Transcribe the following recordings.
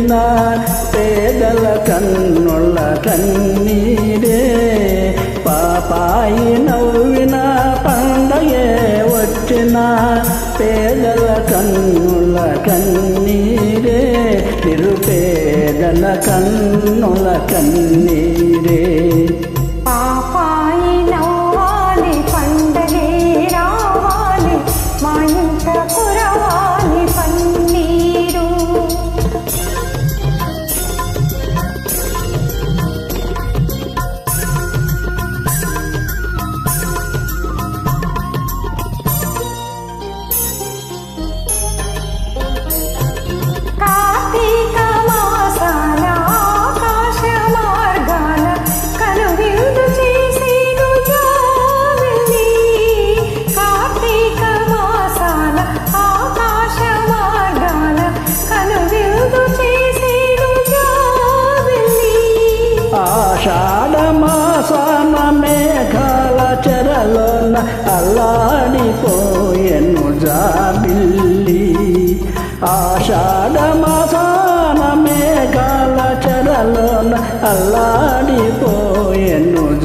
వచ్చిన పేదల కన్నుల కన్నీరే పాపాయి నవ్విన పండగే వచ్చిన పేదల కన్నుల కన్నీరే నిరుపేదల కన్నుల కన్నీరే పాపాయి నవ్వాలి పండగే రావాలి మా ఇంట కురవాలి పన్నీరు కార్తీక మాసాల ఆకాశ మార్గాల కనువిందు చేసేను జాబిల్లి కార్తీక మాసాల ఆకాశ మార్గాల కనువిందు చేసేను జాబిల్లి ఆషాఢ మాసాన మేఘాల చెరలోన అల్లాడిపోయెను జాబిల్లి ఆషాఢ మాసాన మేఘాల చెరలోన అల్లాడిపోయెను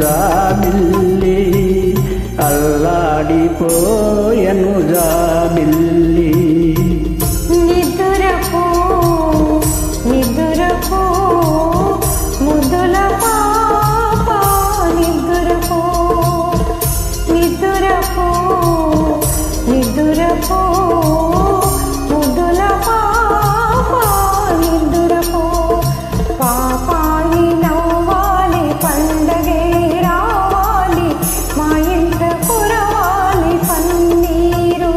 జాబిల్లి అల్లాడిపోయెను జాబిల్లి నిదురపో నిదురపో ముద్దుల పాప నిదురపో నిదురపో నిదురపో ముద్దుల పాప నిదురపో పాపాయి నవ్వాలి పండగే రావాలి మా ఇంట కురవాలి పన్నీరు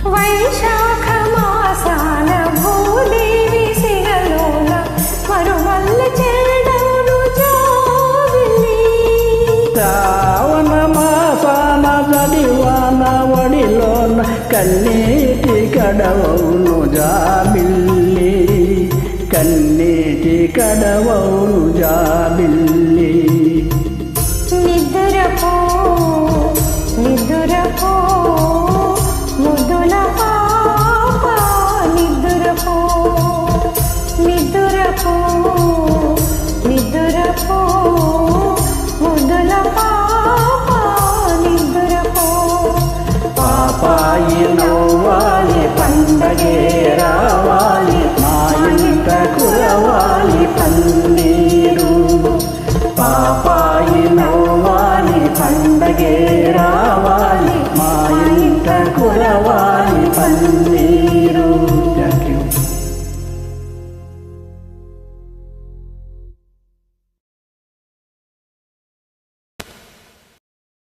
వైశాఖ మాసాన భూదేవి శిలలోన మరుమల్ల చెడవును జాబిల్లి శ్రావణ మాసాన జడివాన వడిలోన కన్నీటి కడవవును జాబిల్లి కన్నీటి కడవవును జాబిల్లి నిదురపో నిదురపో ముద్దుల పాప నిదురపో నిదురపో నిదురపో ముద్దుల పాప నిదురపో పాపాయి నవ్వాలి పండగే రావాలి మా ఇంట కురవాలి పన్నీరు పాపాయి నవ్వాలి పండగే రావాలి మా ఇంట కురవాలి పన్నీరు